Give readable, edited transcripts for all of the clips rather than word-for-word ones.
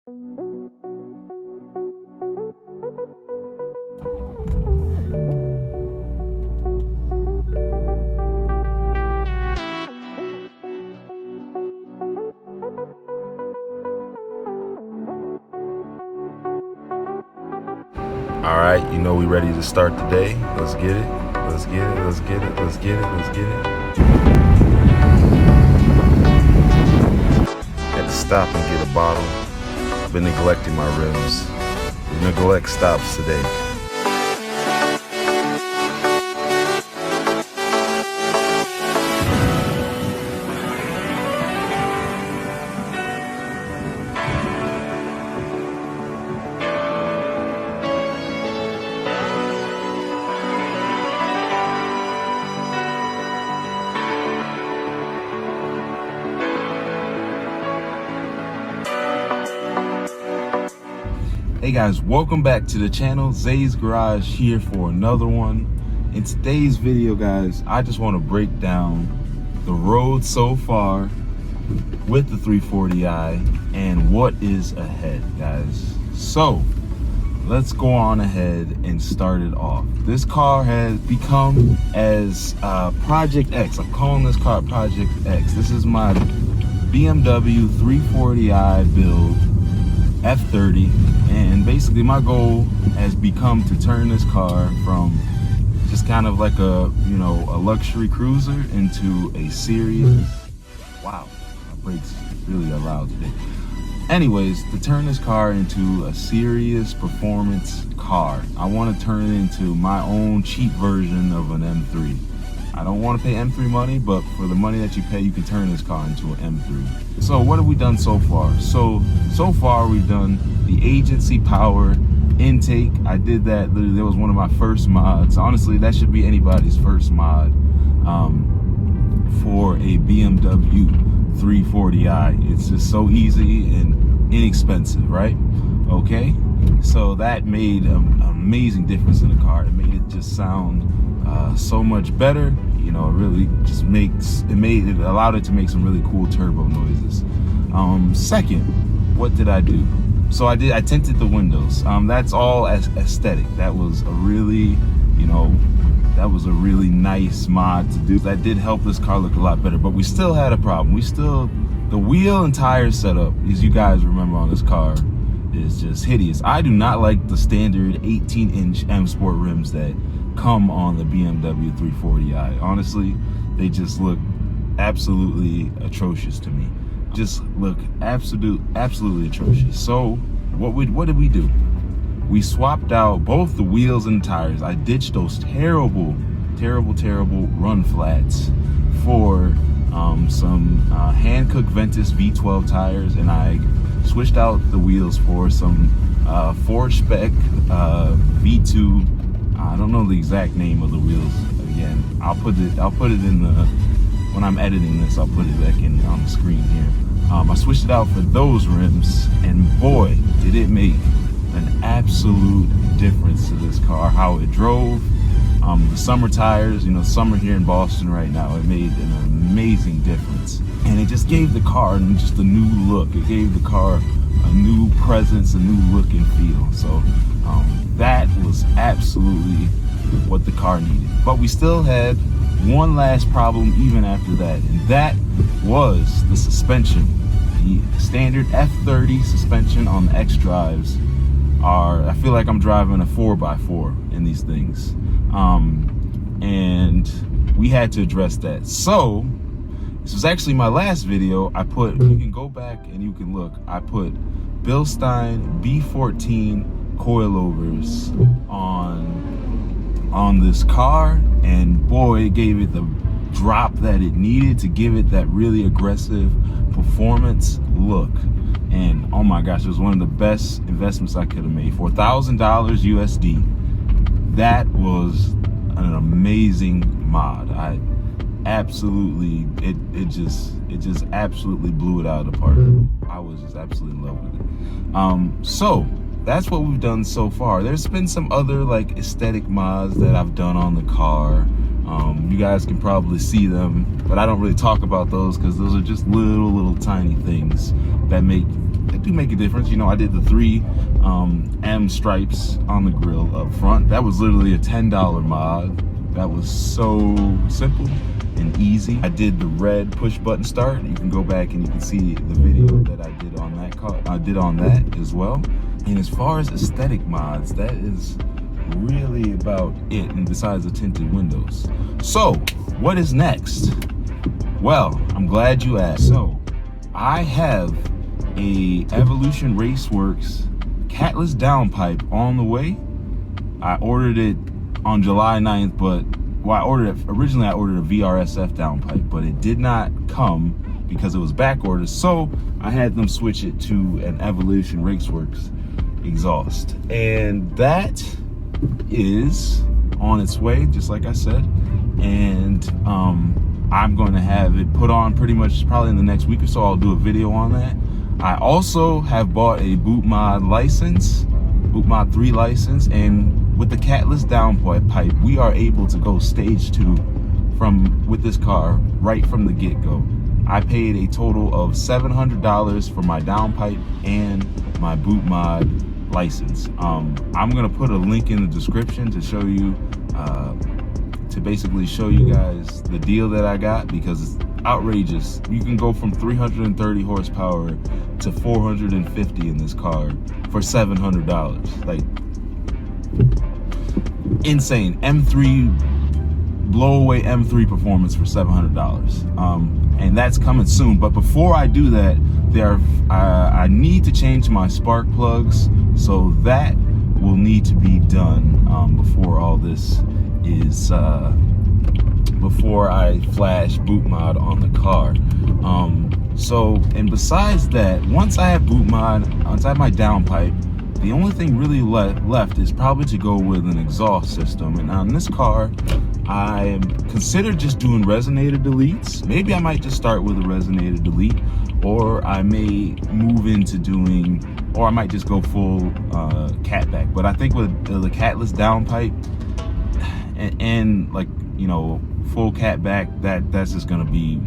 All right, you know we ready to start the day. Let's get it. Let's get it. Let's get it. Let's get it. Let's get it. Had to stop and get a bottle. Been neglecting my rims. The neglect stops today. Hey guys, welcome back to the channel. Zay's Garage here for another one. In today's video, guys, I just want to break down the road so far with the 340i and what is ahead, guys. So let's go on ahead and start it off. This car has become as Project X. I'm calling this car Project X. This is my BMW 340i build, F30, and basically my goal has become to turn this car from just kind of like a luxury cruiser into a serious, wow, my brakes really are loud today. Anyways, to turn this car into a serious performance car. I want to turn it into my own cheap version of an M3. I don't want to pay M3 money, but for the money that you pay, you can turn this car into an M3. So what have we done so far? So far we've done the agency power intake. I did that. That was one of my first mods. Honestly, that should be anybody's first mod for a BMW 340i. It's just so easy and inexpensive, right? Okay, so that made an amazing difference in the car. It made it just sound so much better. You know, it really just allowed it to make some really cool turbo noises. Second, what did I do? So I tinted the windows. That's all aesthetic. That was a really, nice mod to do. That did help this car look a lot better, but we still had a problem. The wheel and tire setup, as you guys remember on this car, is just hideous. I do not like the standard 18-inch M Sport rims that come on the BMW 340i. Honestly, they just look absolutely atrocious to me. Just look absolutely atrocious. So what did we do? We swapped out both the wheels and tires. I ditched those terrible run flats for some Hankook Ventus V12 tires, and I switched out the wheels for some Ford Spec V2. I don't know the exact name of the wheels. Again, I'll put it in the, when I'm editing this, I'll put it back in on the screen here. I switched it out for those rims, and boy, did it make an absolute difference to this car. How it drove, the summer tires, summer here in Boston right now, it made an amazing difference. And it just gave the car just a new look. It gave the car a new presence, a new look and feel. So that was absolutely what the car needed. But we still had one last problem even after that, and that was the suspension. The standard F30 suspension on the X drives I feel like I'm driving a 4x4 in these things. And we had to address that. So this was actually my last video. You can go back and you can look. I put Bilstein B14 coilovers on this car, and boy, it gave it the drop that it needed to give it that really aggressive performance look. And oh my gosh, it was one of the best investments I could have made. For $1,000 USD, that was an amazing mod. It just absolutely blew it out of the park. I was just absolutely in love with it. So that's what we've done so far. There's been some other like aesthetic mods that I've done on the car. You guys can probably see them, but I don't really talk about those because those are just little tiny things that make do make a difference. You know, I did the 3 M stripes on the grill up front. That was literally a $10 mod. That was so simple and easy. I did the red push button start. You can go back and you can see the video that I did on that car. I did on that as well. And as far as aesthetic mods, that is really about it, and besides the tinted windows. So what is next? Well, I'm glad you asked. So I have a Evolution Raceworks catless downpipe on the way. I ordered it on July 9th, but originally I ordered a VRSF downpipe, but it did not come because it was back ordered. So I had them switch it to an Evolution Raceworks exhaust, and that is on its way, just like I said. And I'm going to have it put on pretty much probably in the next week or so. I'll do a video on that. I also have bought a boot mod license, boot mod 3 license, and with the catless downpipe, we are able to go stage 2 with this car right from the get-go. I paid a total of $700 for my downpipe and my boot mod license. I'm gonna put a link in the description to show you, to basically show you guys the deal that I got, because it's outrageous. You can go from 330 horsepower to 450 in this car for $700. Like, insane. M3, blow away M3 performance for $700. And that's coming soon. But before I do that, I need to change my spark plugs, so that will need to be done before all this is before I flash boot mod on the car. And besides that, once I have boot mod, once I have my downpipe, the only thing really left is probably to go with an exhaust system. And on this car, I considered just doing resonator deletes. Maybe I might just start with a resonator delete, or I may move into doing, or I might just go full catback. But I think with the catless downpipe and like, you know, full catback, that's just gonna be,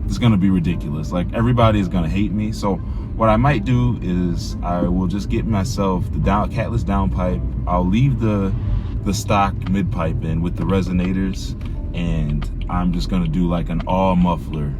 it's gonna be ridiculous. Like, everybody is gonna hate me. So what I might do is I will just get myself the catless downpipe. I'll leave the stock mid pipe in with the resonators, and I'm just gonna do like an all muffler.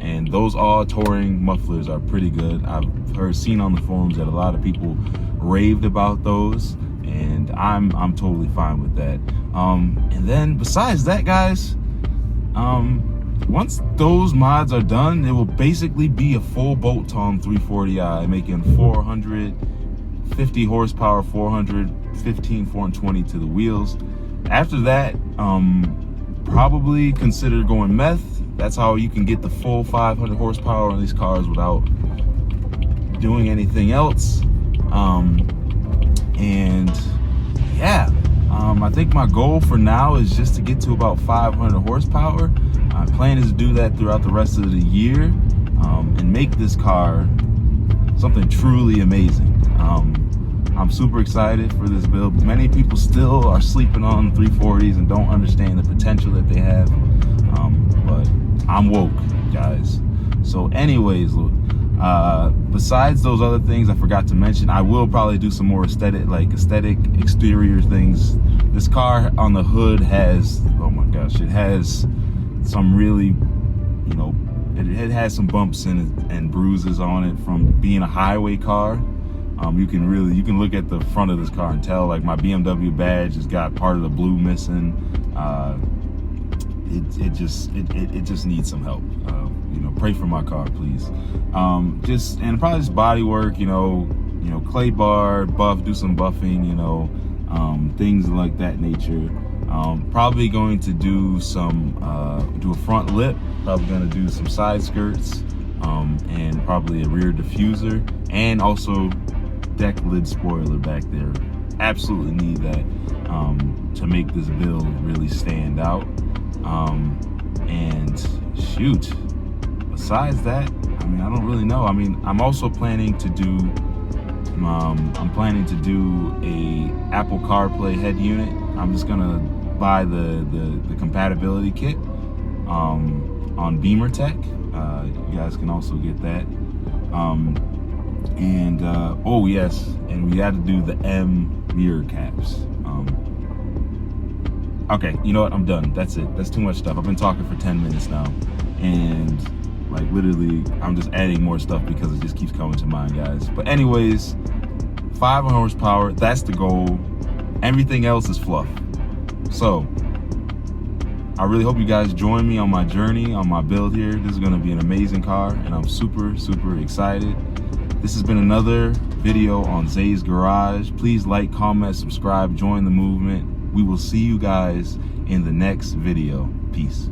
And those all touring mufflers are pretty good. I've seen on the forums that a lot of people raved about those, and I'm totally fine with that. And then besides that, guys, once those mods are done, it will basically be a full bolt-on 340i, making 450 horsepower, 415, 420 to the wheels. After that, probably consider going meth. That's how you can get the full 500 horsepower on these cars without doing anything else. And yeah, I think my goal for now is just to get to about 500 horsepower. My plan is to do that throughout the rest of the year, and make this car something truly amazing. I'm super excited for this build. Many people still are sleeping on 340s and don't understand the potential that they have, but I'm woke, guys. So anyways, besides those other things I forgot to mention, I will probably do some more aesthetic exterior things. This car on the hood has, oh my gosh, it has some really, you know, it has some bumps in it and bruises on it from being a highway car. You can look at the front of this car and tell, like, my BMW badge has got part of the blue missing. It just needs some help. You know, pray for my car, please. And probably just body work, you know, clay bar, do some buffing, you know, things like that nature. Probably going to do do a front lip, probably going to do some side skirts, and probably a rear diffuser, and also deck lid spoiler back there. Absolutely need that to make this build really stand out. And shoot, besides that, I mean, I don't really know. I mean, I'm also planning to do a Apple CarPlay head unit. I'm just gonna buy the compatibility kit on Beamer Tech. You guys can also get that. And oh yes, and we had to do the M mirror caps. Okay, you know what? I'm done. That's it. That's too much stuff. I've been talking for 10 minutes now, and like literally, I'm just adding more stuff because it just keeps coming to mind, guys. But anyways, 500 horsepower. That's the goal. Everything else is fluff. So I really hope you guys join me on my journey, on my build here. This is going to be an amazing car, and I'm super, super excited. This has been another video on Zay's Garage. Please like, comment, subscribe, join the movement. We will see you guys in the next video. Peace.